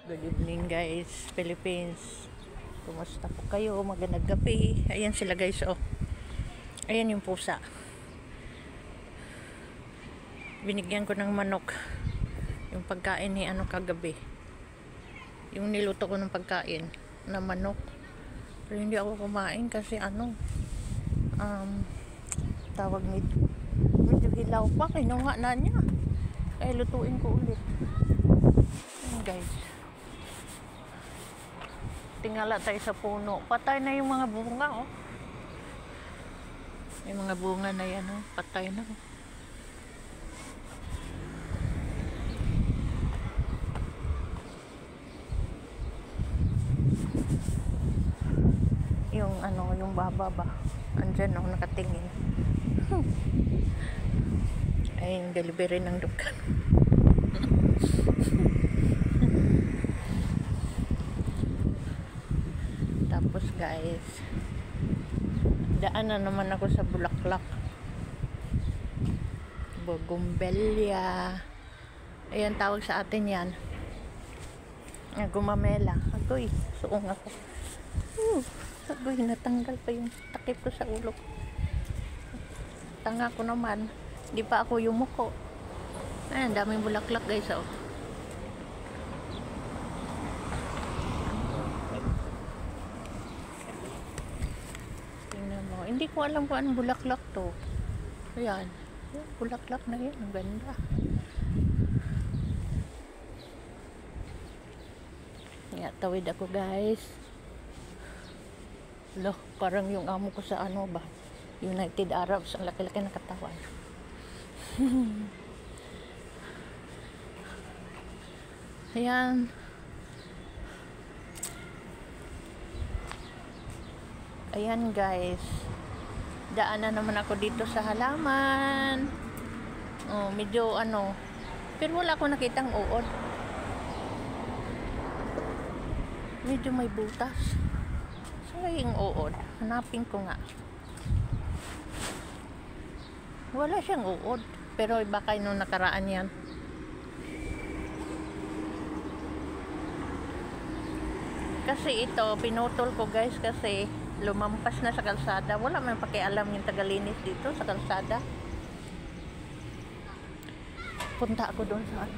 Good evening guys, Philippines. Kumusta po kayo? Magandang gabi. Ayan sila guys, oh. Ayan yung pusa. Binigyan ko ng manok. Yung pagkain ni kagabi. Yung niluto ko ng pagkain na manok. Pero hindi ako kumain kasi tawag medyo hilaw pa. Kinuha na niya. Kaya lutuin ko ulit. Ayan guys. Tingala tayo sa puno. Patay na yung mga bunga, oh. Yung mga bunga na yan, oh. Patay na, oh. Yung baba ba? Andyan, oh, nakatingin. Ay, yung delivery ng dukan. Tapos guys, daan na naman ako sa bulaklak. Bougainvillea. Ayan, tawag sa atin yan. Gumamela. Agoy, suong ako. Agoy, natanggal pa yung takip ko sa ulo. Tanga ko naman. Di pa ako yumuko. Ayan, daming bulaklak guys, oh. Hindi ko alam kung anong bulaklak to. Ayan. Bulaklak na yan. Ang ganda. Kaya tawid ako guys. Loh, parang yung amo ko sa ba? United Arabs. Ang laki-laki ng katawan. Ayan. Ayan guys. Daan na naman ako dito sa halaman. Oh, medyo pero wala akong nakitang uod. Medyo may butas. Saan yung uod? Hanapin ko nga. Wala siyang uod. Pero baka nung nakaraan yan. Kasi ito, pinutol ko guys kasi lumampas na sa kalsada. Wala man pakialam yung tagalinis dito sa kalsada. Punta ako doon sa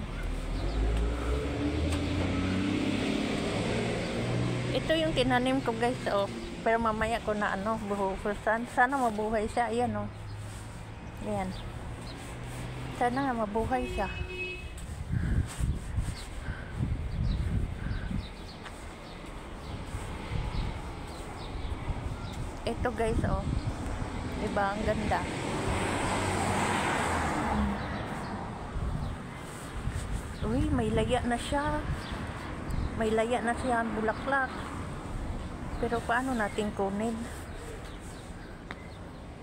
Ito yung tinanim ko guys, oh. Pero mamaya ko na buhusan. Sana mabuhay siya. Ayan, oh. Ayan. Sana nga mabuhay siya. Ito guys, oh. Diba? Ang ganda. Uy, may laya na siya. May laya na siya ang bulaklak. Pero paano natin kunin?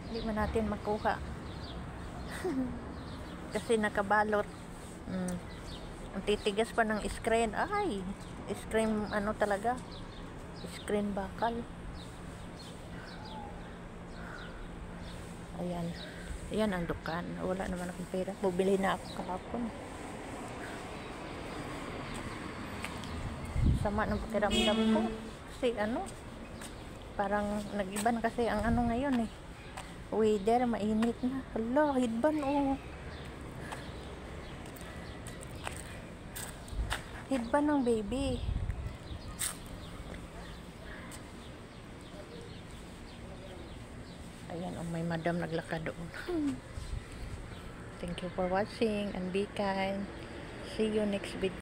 Hindi man natin makuha. Kasi nakabalot. Ang titigas pa ng screen. Ay! Screen talaga? Screen bakal. Ayan. Ayan ang dukan. Wala naman akong pera. Bubili na ako kahapon. Sama ng pakiramdam ko. Kasi parang nag-iba na kasi ang ngayon eh. Weather, mainit na. Hala, hidban oh. Hidban ng baby. Ayan, may madam naglakad doon. Thank you for watching and be kind. See you next video.